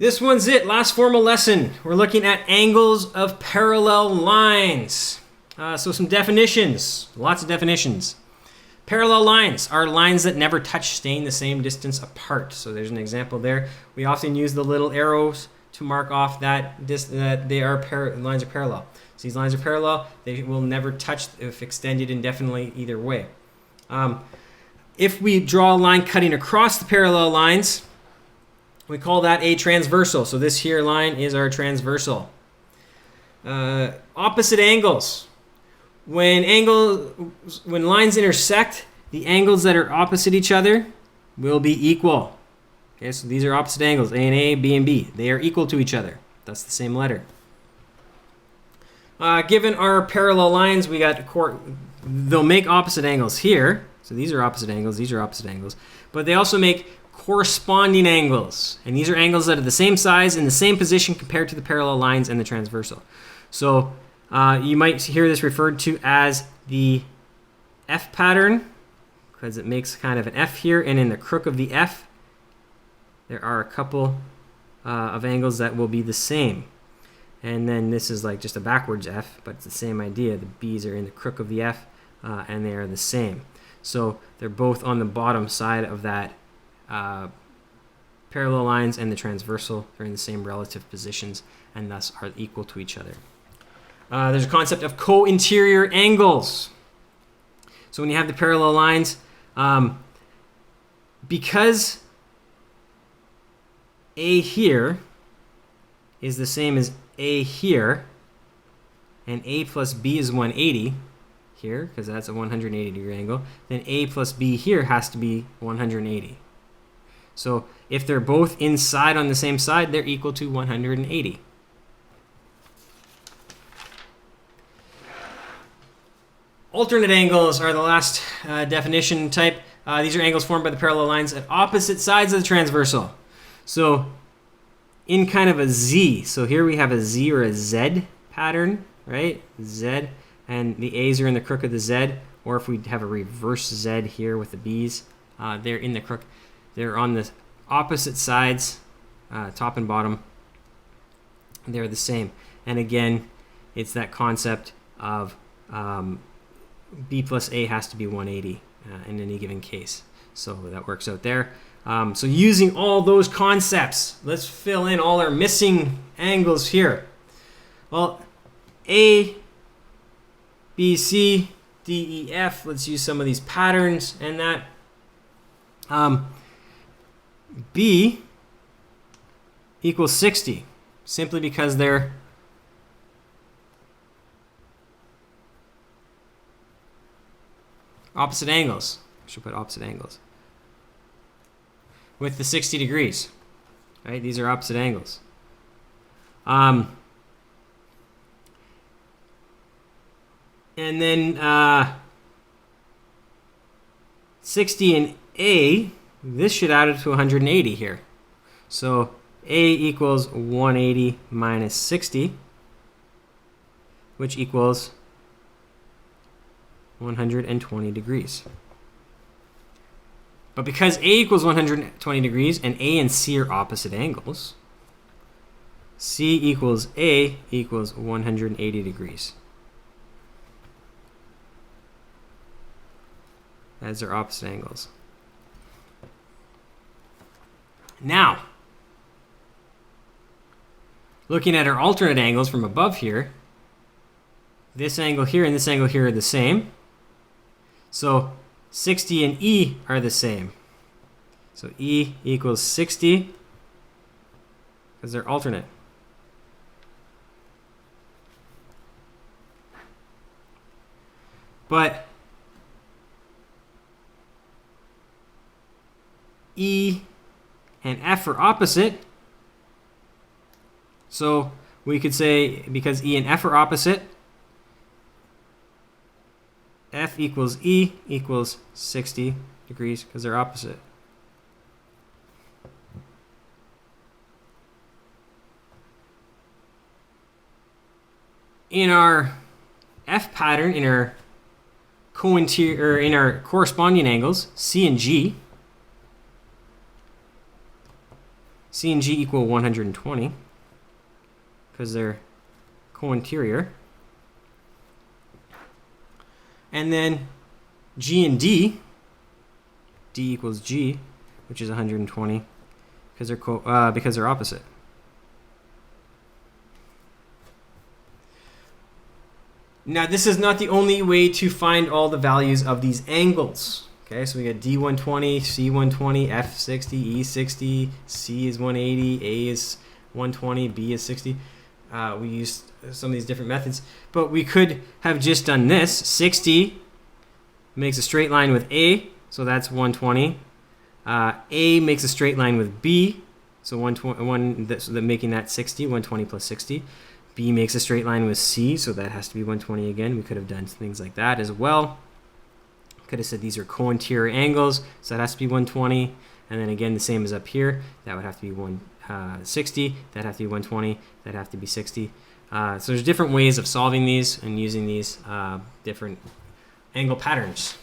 This one's it. Last formal lesson. We're looking at angles of parallel lines. So some definitions. Lots of definitions. Parallel lines are lines that never touch, staying the same distance apart. So there's an example there. We often use the little arrows to mark off that they are lines are parallel. So these lines are parallel. They will never touch if extended indefinitely either way. If we draw a line cutting across the parallel lines, we call that a transversal. So this here line is our transversal. Opposite angles. When lines intersect, the angles that are opposite each other will be equal. Okay, so these are opposite angles, A and A, B and B. They are equal to each other. That's the same letter. Given our parallel lines, they'll make opposite angles here. So these are opposite angles, these are opposite angles. But they also make corresponding angles. And these are angles that are the same size in the same position compared to the parallel lines and the transversal. So you might hear this referred to as the F pattern, because it makes kind of an F here, and in the crook of the F, there are a couple of angles that will be the same. And then this is like just a backwards F, but it's the same idea. The B's are in the crook of the F, and they are the same. So they're both on the bottom side of that parallel lines and the transversal. They're in the same relative positions and thus are equal to each other. There's a concept of co-interior angles. So when you have the parallel lines, because A here is the same as A here, and A plus B is 180 here, because that's a 180 degree angle, then A plus B here has to be 180. So if they're both inside on the same side, they're equal to 180. Alternate angles are the last definition type. These are angles formed by the parallel lines at opposite sides of the transversal. So in kind of a Z, so here we have a Z or a Z pattern, right? Z, and the A's are in the crook of the Z, or if we have a reverse Z here with the B's, they're in the crook. They're on the opposite sides, top and bottom. They're the same. And again, it's that concept of B plus A has to be 180 in any given case. So that works out there. So using all those concepts, let's fill in all our missing angles here. Well, A, B, C, D, E, F. Let's use some of these patterns and that. B equals 60, simply because they're opposite angles. I should put opposite angles. With the 60 degrees, right? These are opposite angles. And then 60 in A, this should add it to 180 here. So A equals 180 minus 60, which equals 120 degrees. But because A equals 120 degrees and A and C are opposite angles, C equals A equals 180 degrees. As their opposite angles. Now, looking at our alternate angles from above here, this angle here and this angle here are the same. So 60 and E are the same. So E equals 60 because they're alternate. But E and F are opposite. So we could say because E and F are opposite, F equals E equals 60 degrees because they're opposite. In our F pattern, in our corresponding angles, C and G, C and G equal 120 because they're co-interior. And then G and D equals G, which is 120 because they're opposite. Now, this is not the only way to find all the values of these angles. Okay, so we got D120, C120, F60, E60, C is 180, A is 120, B is 60. We used some of these different methods, but we could have just done this. 60 makes a straight line with A, so that's 120. A makes a straight line with B, so 120, making that 60, 120 plus 60. B makes a straight line with C, so that has to be 120 again. We could have done things like that as well. Could have said these are co-interior angles, so that has to be 120. And then again, the same as up here. That would have to be 160. That have to be 120. That have to be 60. So there's different ways of solving these and using these different angle patterns.